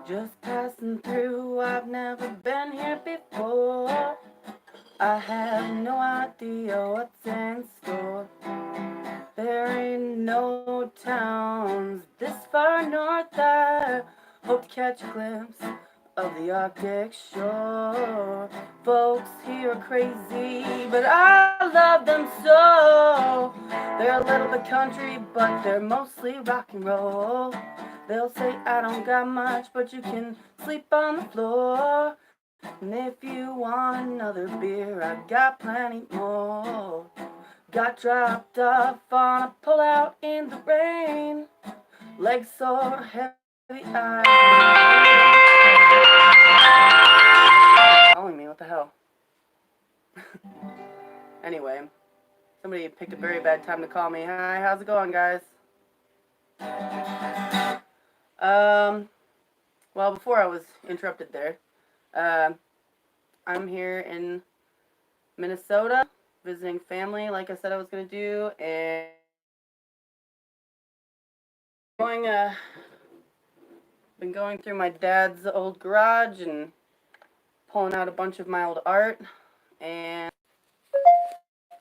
Just passing through, I've never been here before. I have no idea what's in store. There ain't no towns this far north. I hope to catch a glimpse of the Arctic shore. Folks here are crazy, but I love them so. They're a little bit country, but they're mostly rock and roll. They'll say I don't got much, but you can sleep on the floor. And if you want another beer, I got plenty more. Got dropped off on a pullout in the rain. Legs sore, heavy eyes. Calling me, what the hell? Anyway, somebody picked a very bad time to call me. Hi, how's it going, guys? Well, before I was interrupted there, I'm here in Minnesota visiting family, like I said I was going to do, and been going through my dad's old garage and pulling out a bunch of my old art, and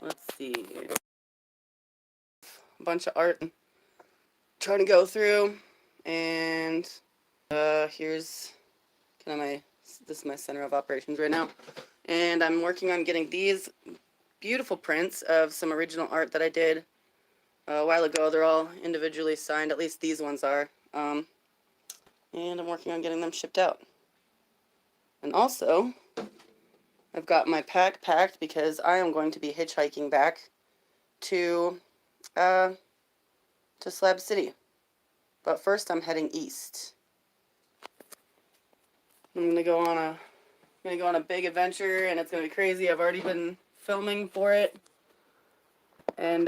let's see, a bunch of art trying to go through, and here's kind of this is my center of operations right now, and I'm working on getting these beautiful prints of some original art that I did a while ago. They're all individually signed, at least these ones are, and I'm working on getting them shipped out. And also, I've got my pack packed because I am going to be hitchhiking back to Slab City. But first I'm heading east. I'm gonna go on a big adventure, and it's gonna be crazy. I've already been filming for it. And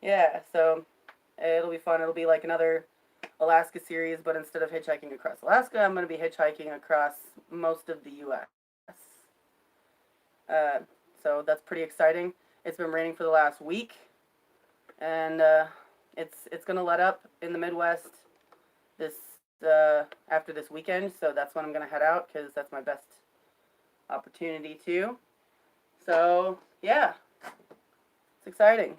yeah, so it'll be fun. It'll be like another Alaska series, but instead of hitchhiking across Alaska, I'm going to be hitchhiking across most of the U.S. So that's pretty exciting. It's been raining for the last week, and it's going to let up in the Midwest this after this weekend. So that's when I'm going to head out because that's my best opportunity to. So yeah, it's exciting.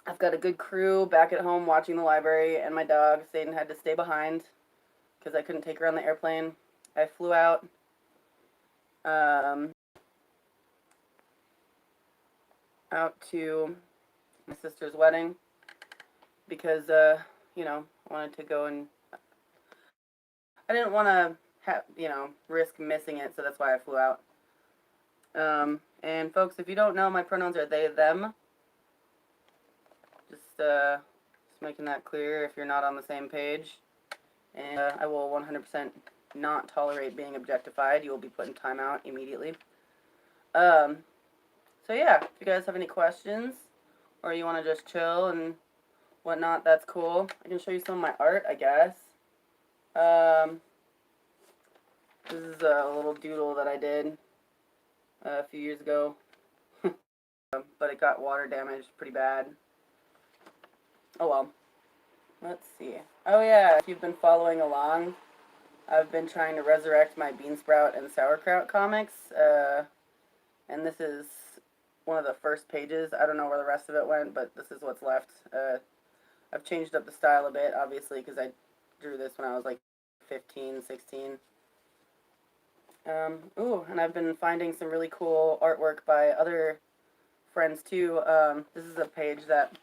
I've got a good crew back at home watching the library, and my dog, Satan, had to stay behind because I couldn't take her on the airplane. I flew out out to my sister's wedding because, you know, I wanted to go, and I didn't want to, risk missing it, so that's why I flew out. And folks, if you don't know, my pronouns are they, them. Just making that clear if you're not on the same page. And I will 100% not tolerate being objectified. You will be put in timeout immediately. So yeah, if you guys have any questions, or you want to just chill and whatnot, that's cool. I can show you some of my art, I guess. This is a little doodle that I did a few years ago. But it got water damaged pretty bad. Oh well. Let's see. Oh yeah, if you've been following along, I've been trying to resurrect my bean sprout and sauerkraut comics, and this is one of the first pages. I don't know where the rest of it went, but this is what's left. I've changed up the style a bit, obviously, because I drew this when I was like 15, 16. Ooh, and I've been finding some really cool artwork by other friends too. This is a page that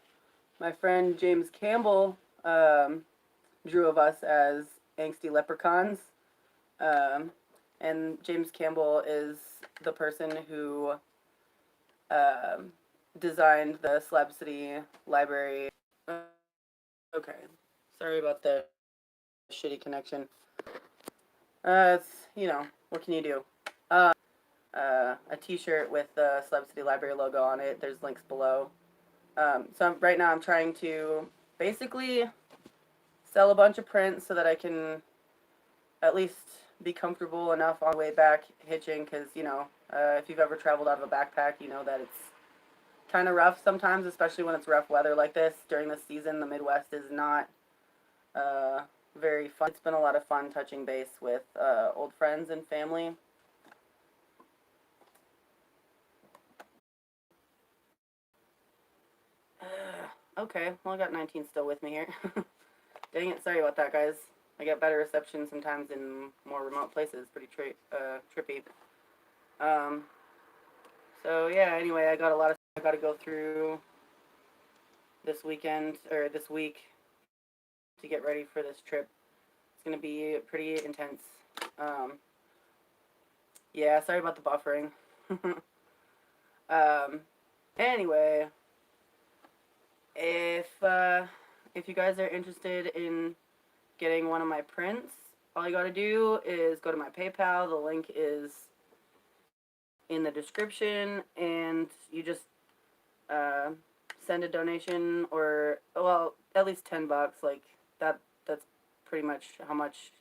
my friend James Campbell drew of us as angsty leprechauns. And James Campbell is the person who designed the Slab City Library. Okay, sorry about the shitty connection. It's, what can you do? A t-shirt with the Slab City Library logo on it. There's links below. So right now I'm trying to basically sell a bunch of prints so that I can at least be comfortable enough on the way back hitching, because, if you've ever traveled out of a backpack, you know that it's kind of rough sometimes, especially when it's rough weather like this. During the season, the Midwest is not uh, very fun. It's been a lot of fun touching base with old friends and family. Okay, well, I got 19 still with me here. Dang it, sorry about that, guys. I get better reception sometimes in more remote places. Pretty trippy. Um, so, yeah, anyway, I got a lot of stuff I got to go through this weekend, or this week, to get ready for this trip. It's going to be pretty intense. Um, yeah, sorry about the buffering. um, anyway, if you guys are interested in getting one of my prints, all you gotta do is go to my PayPal. The link is in the description, and you just uh, send a donation, or well, at least $10. Like that. That's pretty much how much.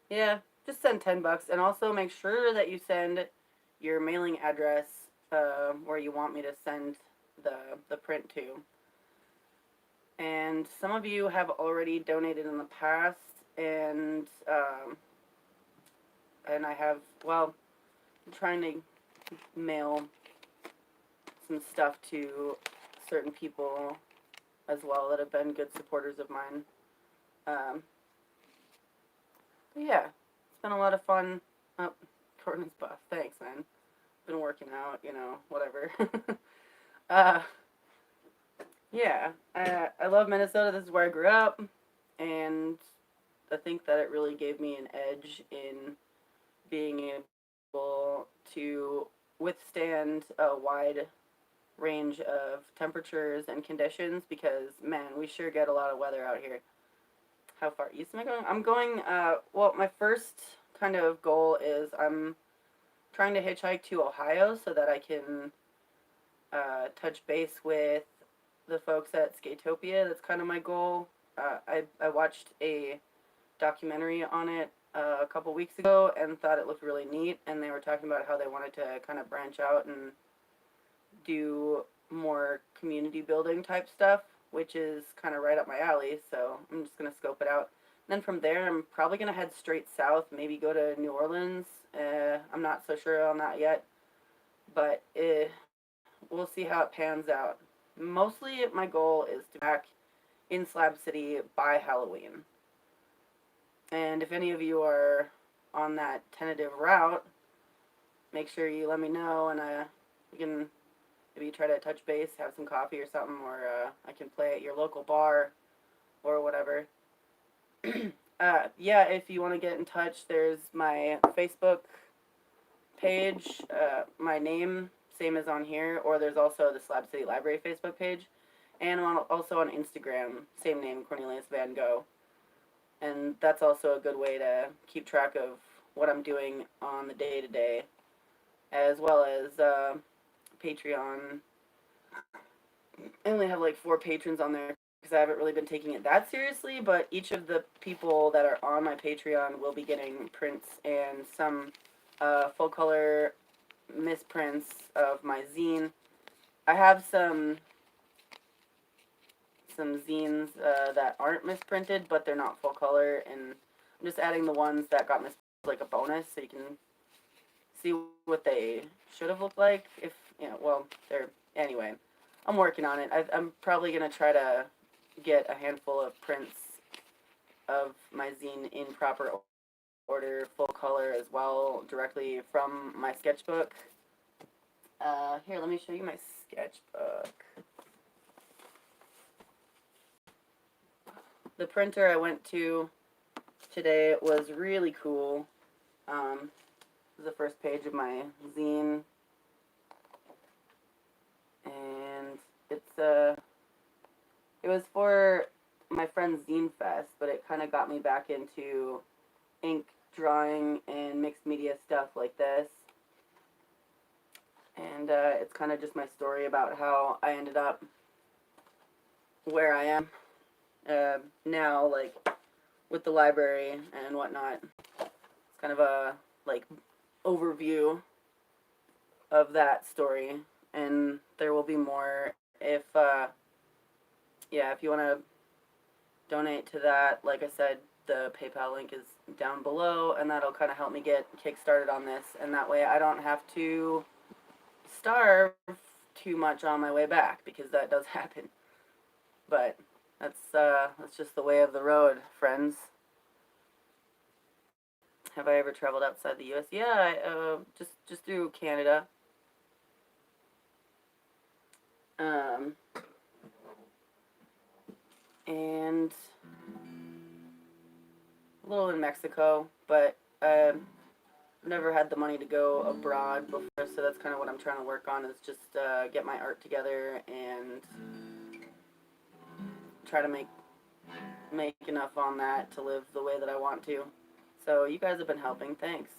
Yeah, just send $10, and also make sure that you send your mailing address where you want me to send the print to. And some of you have already donated in the past, and I have, well, I'm trying to mail some stuff to certain people as well that have been good supporters of mine. Um, but yeah, it's been a lot of fun. Oh, Courtney's buff. Thanks, man. Been working out, whatever. uh, yeah, I love Minnesota. This is where I grew up, and I think that it really gave me an edge in being able to withstand a wide range of temperatures and conditions, because man, we sure get a lot of weather out here. How far east am I going? I'm going, well, my first kind of goal is I'm trying to hitchhike to Ohio so that I can touch base with the folks at Skatopia. That's kind of my goal. I watched a documentary on it a couple weeks ago and thought it looked really neat, and they were talking about how they wanted to kind of branch out and do more community building type stuff, which is kind of right up my alley, so I'm just going to scope it out. And then from there, I'm probably going to head straight south, maybe go to New Orleans. I'm not so sure on that yet, but we'll see how it pans out. Mostly, my goal is to be back in Slab City by Halloween. And if any of you are on that tentative route, make sure you let me know, and we can maybe try to touch base, have some coffee or something, or I can play at your local bar or whatever. Yeah, if you want to get in touch, there's my Facebook page, my name, same as on here, or there's also the Slab City Library Facebook page, and I'm also on Instagram, same name, Cornelius Van Gogh. And that's also a good way to keep track of what I'm doing on the day-to-day, as well as Patreon. I only have like 4 patrons on there because I haven't really been taking it that seriously, but each of the people that are on my Patreon will be getting prints and some full-color misprints of my zine. I have some zines that aren't misprinted, but they're not full color, and I'm just adding the ones that got misprinted like a bonus, so you can see what they should have looked like. If well, they're anyway. I'm working on it. I'm probably gonna try to get a handful of prints of my zine in proper order, full color as well, directly from my sketchbook. Here, let me show you my sketchbook. The printer I went to today was really cool. This is the first page of my zine, and it was for my friend's Zine Fest, but it kind of got me back into ink drawing and mixed media stuff like this. And it's kind of just my story about how I ended up where I am now, like with the library and whatnot. It's kind of a like overview of that story. and there will be more if yeah, if you want to donate to that, like I said, the PayPal link is down below, and that'll kind of help me get kickstarted on this, and that way I don't have to starve too much on my way back, because that does happen. But that's just the way of the road, friends. Have I ever traveled outside the U.S.? Yeah, just through Canada. Um, and a little in Mexico, but never had the money to go abroad before, so that's kind of what I'm trying to work on, is just get my art together and try to make enough on that to live the way that I want to. So you guys have been helping. Thanks.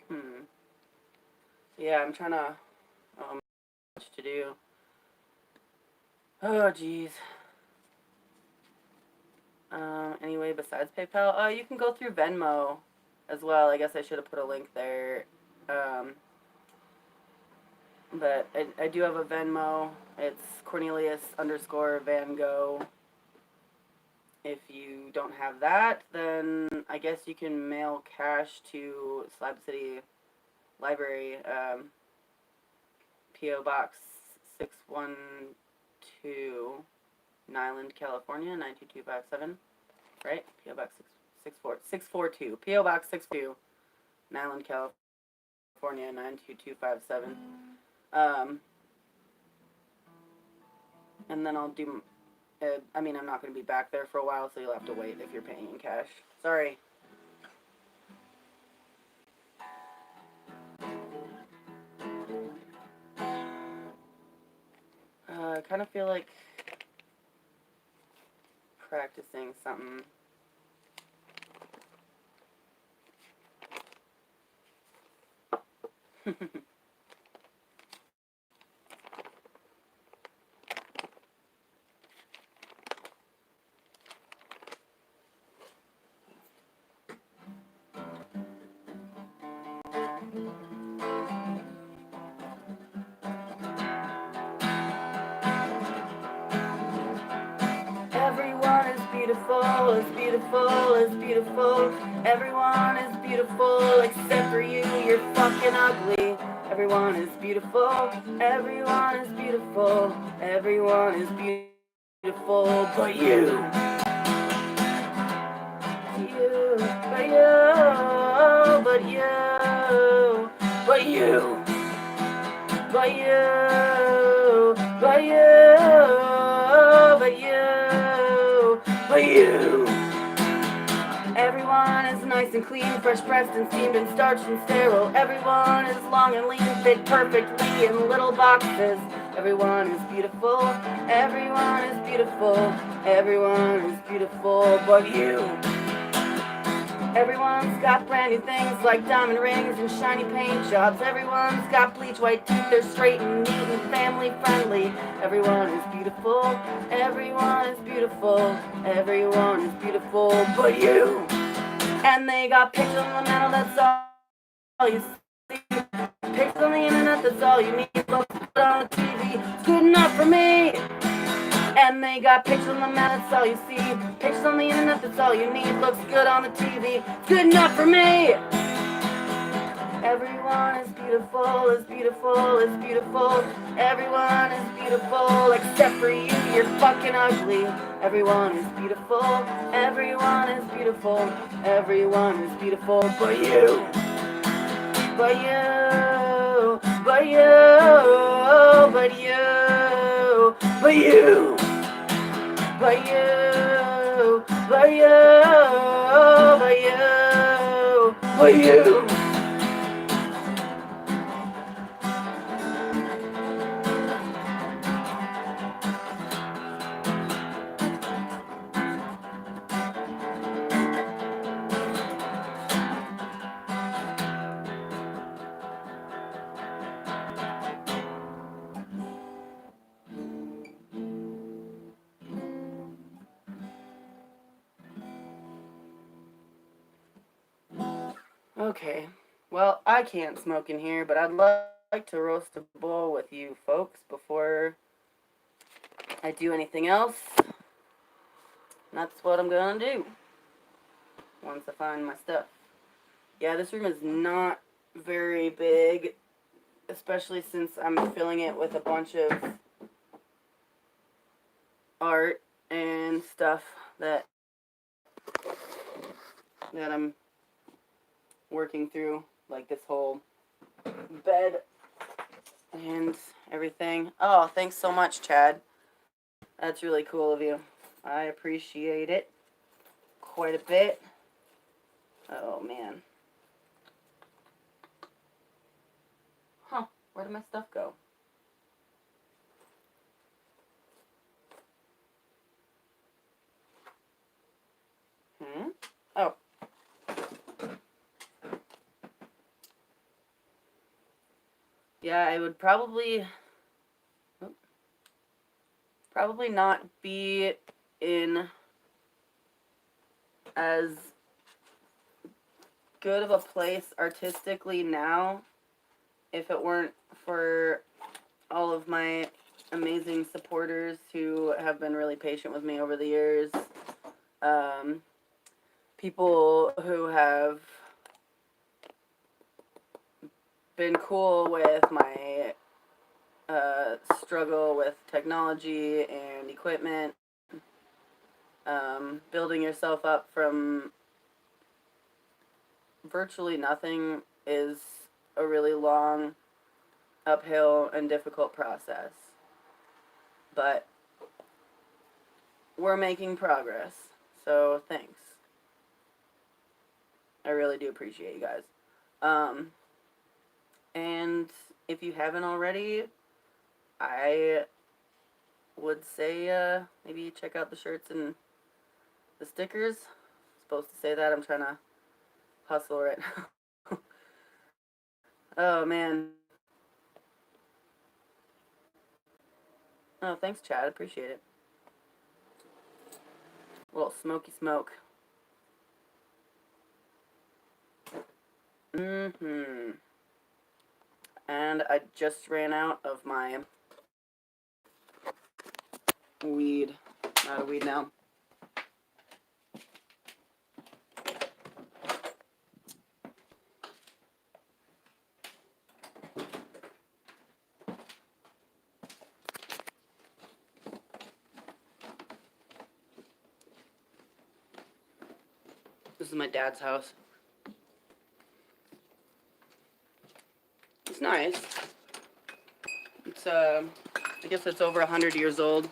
Hmm. Yeah, I'm trying to much to do. Oh, geez. Anyway, besides PayPal, you can go through Venmo as well. I guess I should have put a link there. Um, but I do have a Venmo. It's Cornelius _ Van Gogh. If you don't have that, then I guess you can mail cash to Slab City Library, P.O. Box 612, Nyland, California, 92257. Right? P.O. Box 642. P.O. Box 62, Nyland, California, 92257. And then I'll do. I'm not going to be back there for a while, so you'll have to wait if you're paying in cash. Sorry. I kind of feel like practicing something. Everyone is beautiful, is beautiful, is beautiful. Everyone is beautiful except for you, you're fucking ugly. Everyone is beautiful, everyone is beautiful, everyone is beautiful, but you. You, but you, but you, but you, but you, but you, but you, but you. Everyone is nice and clean, fresh pressed and steamed and starched and sterile. Everyone is long and lean, fit perfectly in little boxes. Everyone is beautiful, everyone is beautiful, everyone is beautiful, but you. Everyone's got brand new things like diamond rings and shiny paint jobs. Everyone's got bleach white teeth, they're straight and neat and family friendly. Everyone is beautiful, everyone is beautiful, everyone is beautiful, but you. And they got pictures on the mantle, that's all you see. Pictures on the internet, that's all you need. Look on the TV, it's good enough for me. And they got pictures on the map, that's all you see. Pictures on the internet, that's all you need. Looks good on the TV, it's good enough for me. Everyone is beautiful, is beautiful, is beautiful. Everyone is beautiful except for you, you're fucking ugly. Everyone is beautiful, everyone is beautiful, everyone is beautiful, but you. But you, but you, but you, but you. But you, but you, but you, but you. Okay. Well, I can't smoke in here, but I'd like to roast a bowl with you folks before I do anything else. That's what I'm gonna do once I find my stuff. Yeah, this room is not very big, especially since I'm filling it with a bunch of art and stuff that I'm working through, like this whole bed and everything. Oh, thanks so much, Chad. That's really cool of you. I appreciate it quite a bit. Oh, man. Huh, where did my stuff go? Oh. Yeah, I would probably not be in as good of a place artistically now if it weren't for all of my amazing supporters who have been really patient with me over the years. Um, People who have been cool with my struggle with technology and equipment. Building yourself up from virtually nothing is a really long, uphill, and difficult process. But we're making progress. So thanks. I really do appreciate you guys. Um, and if you haven't already, I would say maybe check out the shirts and the stickers. I'm supposed to say that. I'm trying to hustle right now. Oh, man. Oh, thanks, Chad. Appreciate it. A little smoky smoke. Mm-hmm. And I just ran out of my weed. Out of weed now. This is my dad's house. It's nice. It's, I guess it's over 100 years old.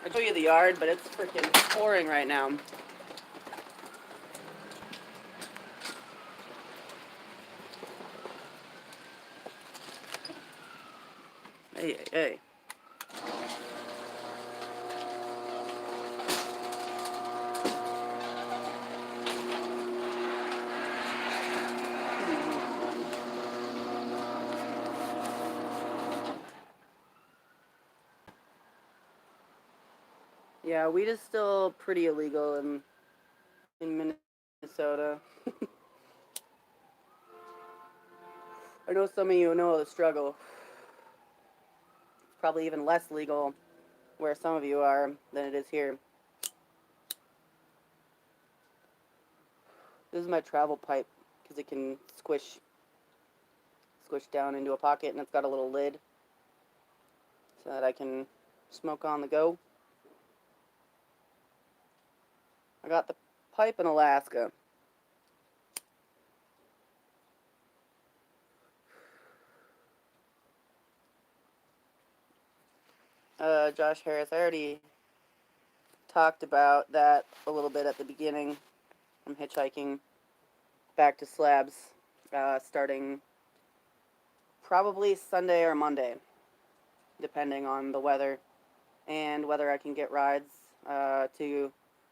I'll show you the yard, but it's freaking pouring right now. Hey, hey, hey. Yeah, weed is still pretty illegal in Minnesota. I know some of you know the struggle. It's probably even less legal where some of you are than it is here. This is my travel pipe because it can squish down into a pocket, and it's got a little lid so that I can smoke on the go. I got the pipe in Alaska. Josh Harris, I already talked about that a little bit at the beginning. I'm hitchhiking back to Slabs, starting probably Sunday or Monday, depending on the weather and whether I can get rides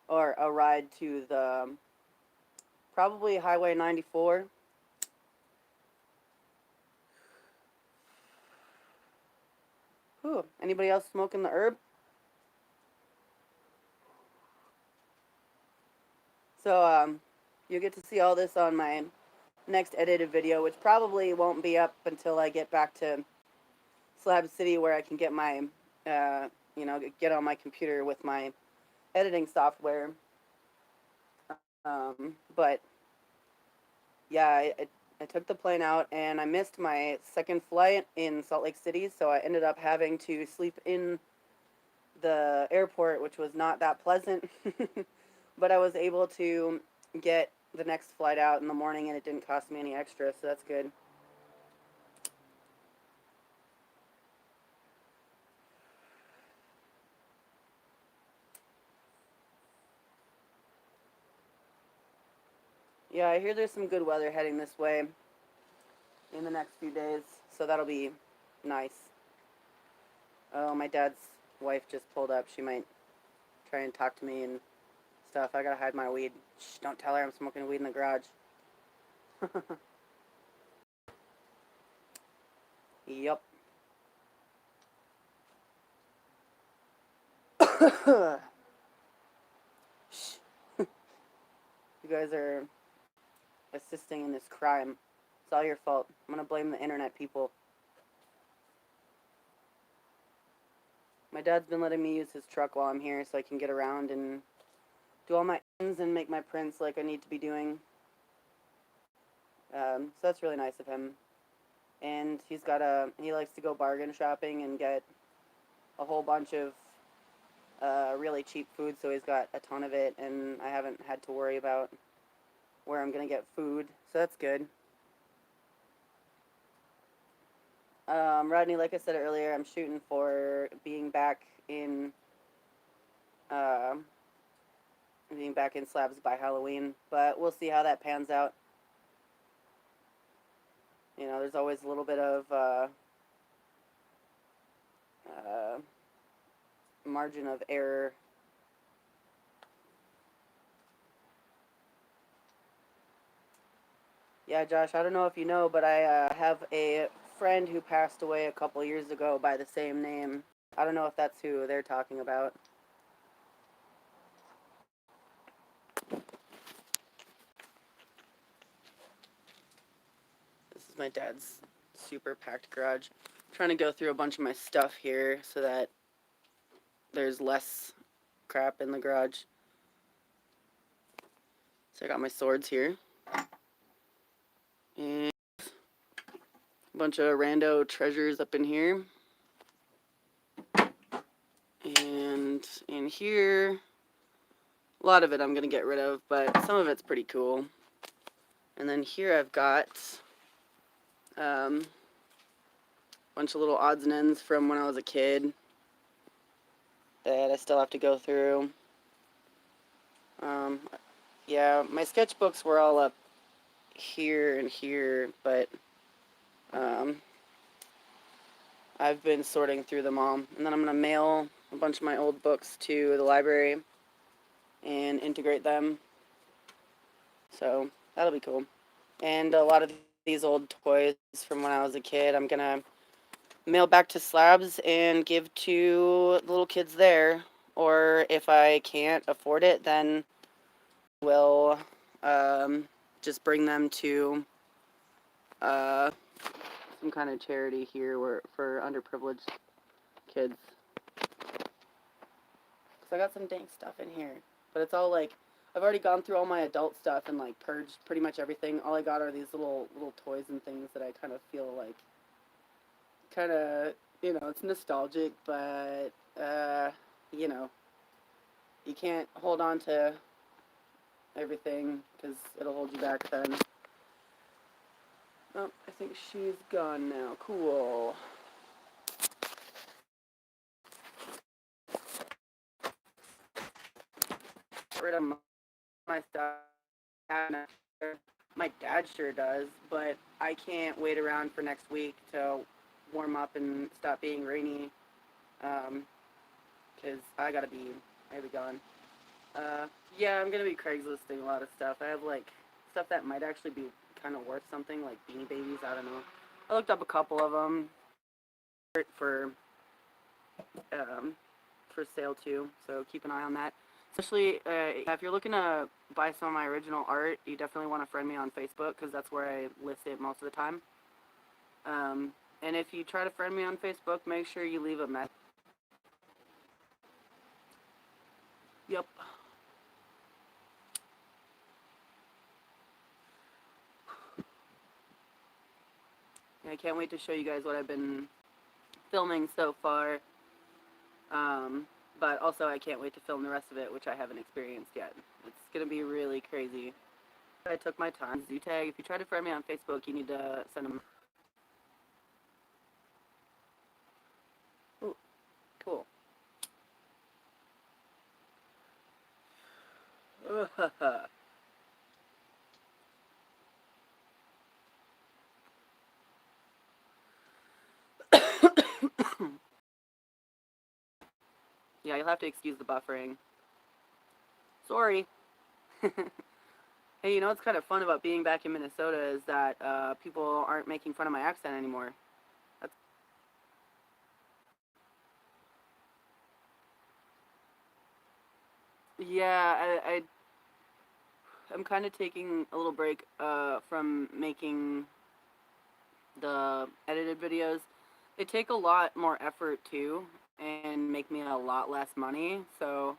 or a ride to the probably Highway 94. Ooh, anybody else smoking the herb? So, You'll get to see all this on my next edited video, which probably won't be up until I get back to Slab City, where I can get my, get on my computer with my editing software. But yeah, I took the plane out, and I missed my second flight in Salt Lake City, so I ended up having to sleep in the airport, which was not that pleasant. But I was able to get the next flight out in the morning, and it didn't cost me any extra, so that's good. Yeah, I hear there's some good weather heading this way in the next few days, so that'll be nice. Oh, my dad's wife just pulled up. She might try and talk to me and stuff. I gotta hide my weed. Shh, don't tell her I'm smoking weed in the garage. Yup. Shh. You guys are assisting in this crime. It's all your fault. I'm gonna blame the internet people. My dad's been letting me use his truck while I'm here so I can get around and do all my ends and make my prints like I need to be doing. So that's really nice of him. And he likes to go bargain shopping and get a whole bunch of really cheap food, so he's got a ton of it, and I haven't had to worry about where I'm going to get food, so that's good. Rodney, like I said earlier, I'm shooting for being back in uh, Slabs by Halloween, but we'll see how that pans out. You know, there's always a little bit of margin of error. Yeah, Josh, I don't know if you know, but I have a friend who passed away a couple years ago by the same name. I don't know if that's who they're talking about. This is my dad's super packed garage. I'm trying to go through a bunch of my stuff here so that there's less crap in the garage. So I got my swords here. And a bunch of rando treasures up in here. And in here, a lot of it I'm going to get rid of, but some of it's pretty cool. And then here I've got a bunch of little odds and ends from when I was a kid that I still have to go through. Yeah, my sketchbooks were all up here and here, but I've been sorting through them all. And then I'm going to mail a bunch of my old books to the library and integrate them. So that'll be cool. And a lot of these old toys from when I was a kid, I'm going to mail back to Slabs and give to the little kids there. Or if I can't afford it, then we'll just bring them to some kind of charity here for underprivileged kids. Because I got some dank stuff in here. But it's all like, I've already gone through all my adult stuff and like purged pretty much everything. All I got are these little toys and things that I kind of feel like, it's nostalgic, but, you can't hold on to everything because it'll hold you back then. Oh, I think she's gone now. Cool. Get rid of my stuff. My dad sure does, but I can't wait around for next week to warm up and stop being rainy, because I gotta be gone. Yeah, I'm gonna be Craigslisting a lot of stuff. I have like stuff that might actually be kind of worth something, like Beanie Babies. I don't know. I looked up a couple of them for sale too, so keep an eye on that. Especially if you're looking to buy some of my original art, you definitely want to friend me on Facebook because that's where I list it most of the time. And if you try to friend me on Facebook, make sure you leave a message. Yep. I can't wait to show you guys what I've been filming so far. But also I can't wait to film the rest of it, which I haven't experienced yet. It's going to be really crazy. I took my time. Z-Tag, if you try to friend me on Facebook, you need to send them. Ooh, cool. Yeah, you'll have to excuse the buffering. Sorry. Hey, you know what's kind of fun about being back in Minnesota is that people aren't making fun of my accent anymore. That's yeah, I'm kind of taking a little break from making the edited videos. They take a lot more effort too and make me a lot less money. So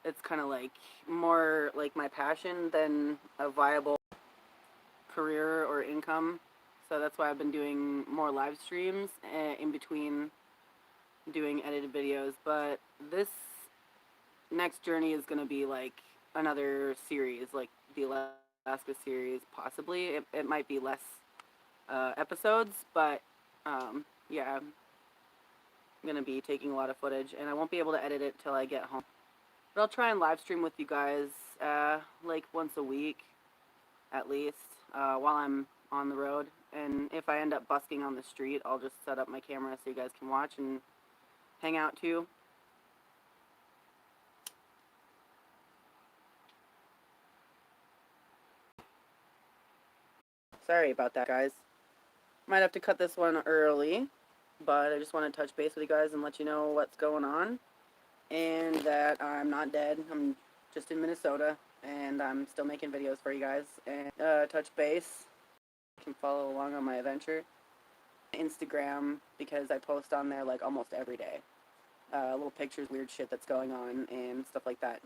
it's kind of like more like my passion than a viable career or income. So that's why I've been doing more live streams in between doing edited videos. But this next journey is going to be like another series, like the Alaska series, possibly. It might be less episodes, but yeah, I'm going to be taking a lot of footage, and I won't be able to edit it till I get home. But I'll try and live stream with you guys like once a week at least while I'm on the road. And if I end up busking on the street, I'll just set up my camera so you guys can watch and hang out too. Sorry about that, guys. Might have to cut this one early, but I just want to touch base with you guys and let you know what's going on and that I'm not dead. I'm just in Minnesota and I'm still making videos for you guys and touch base. You can follow along on my adventure. Instagram, because I post on there like almost every day. Little pictures, weird shit that's going on and stuff like that.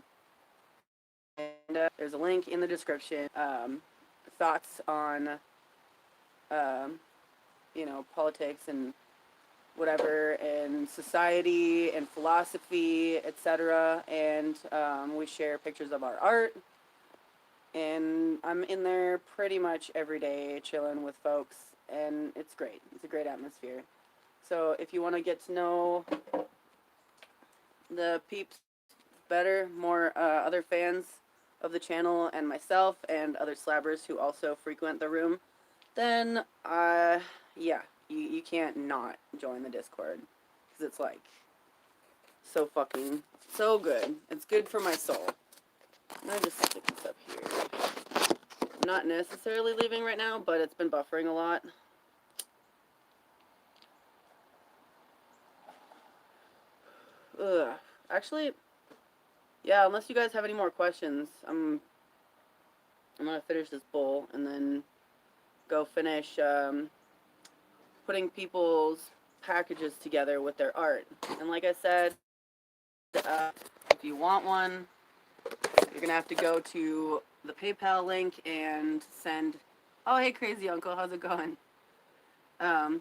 And there's a link in the description. Thoughts on um, politics and whatever, and society and philosophy, etc. And we share pictures of our art. And I'm in there pretty much every day chilling with folks, and it's great. It's a great atmosphere. So if you want to get to know the peeps better, more other fans of the channel and myself and other slabbers who also frequent the room, then yeah, you can't not join the Discord, because it's like so fucking so good. It's good for my soul. I just stick this up here. I'm not necessarily leaving right now, but it's been buffering a lot. Ugh. Actually, yeah, unless you guys have any more questions, I'm gonna finish this bowl and then go finish putting people's packages together with their art. And like I said, if you want one, you're gonna have to go to the PayPal link and send. Oh, hey, crazy uncle, how's it going? And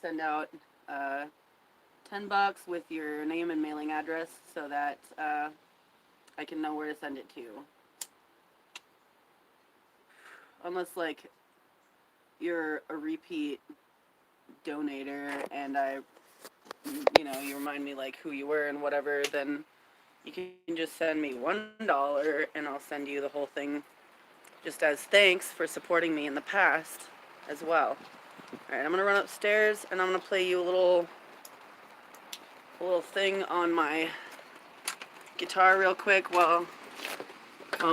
send out $10 with your name and mailing address so that I can know where to send it to. Unless like you're a repeat donator and you remind me like who you were and whatever, then you can just send me $1 and I'll send you the whole thing just as thanks for supporting me in the past as well. Alright, I'm gonna run upstairs and I'm gonna play you a little thing on my guitar real quick while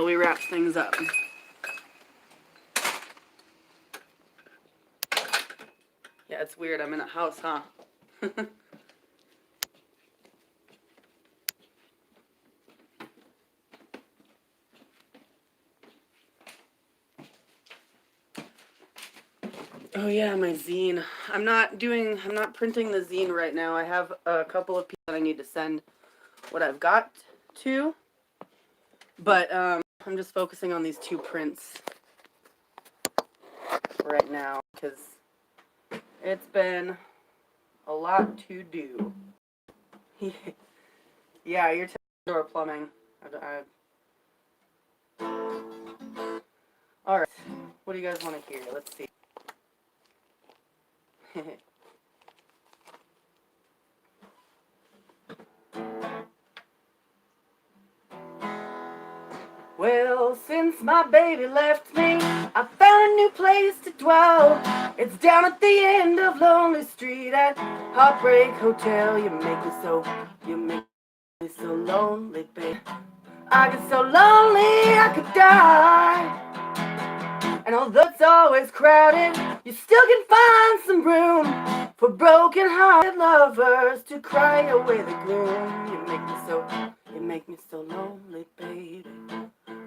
we wrap things up. Yeah, it's weird. I'm in a house, huh? Oh yeah, my zine. I'm not printing the zine right now. I have a couple of people that I need to send what I've got to. But I'm just focusing on these 2 prints right now because it's been a lot to do. Yeah, you're door plumbing. Alright, what do you guys want to hear? Let's see. Well, since my baby left me, I found a new place to dwell. It's down at the end of Lonely Street at Heartbreak Hotel. You make me so lonely, babe. I get so lonely I could die. And although it's always crowded, you still can find some room for broken-hearted lovers to cry away the gloom. You make me so lonely, baby.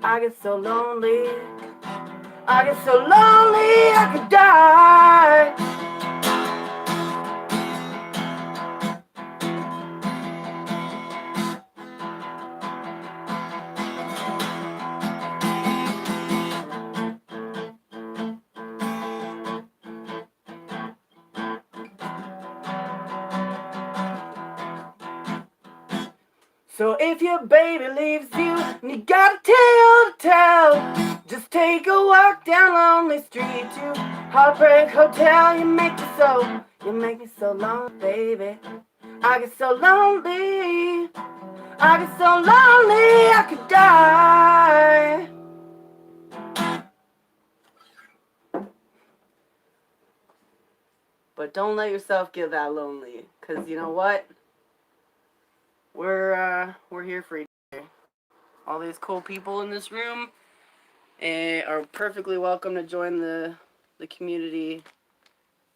I get so lonely, I get so lonely I could die. So if your baby leaves you and you got a tale to tell, just take a walk down Lonely Street to Heartbreak Hotel. You make me so lonely, baby. I get so lonely, I get so lonely I could die. But don't let yourself get that lonely, cause you know what? We're here for each other. All these cool people in this room are perfectly welcome to join the community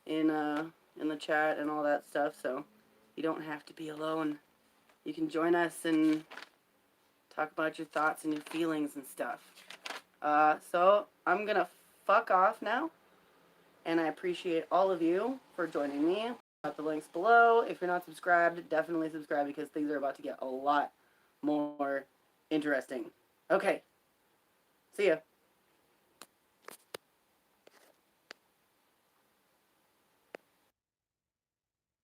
in the chat and all that stuff. So you don't have to be alone. You can join us and talk about your thoughts and your feelings and stuff. So I'm gonna fuck off now, and I appreciate all of you for joining me. Got the links below. If you're not subscribed, definitely subscribe because things are about to get a lot more interesting. Okay, see ya.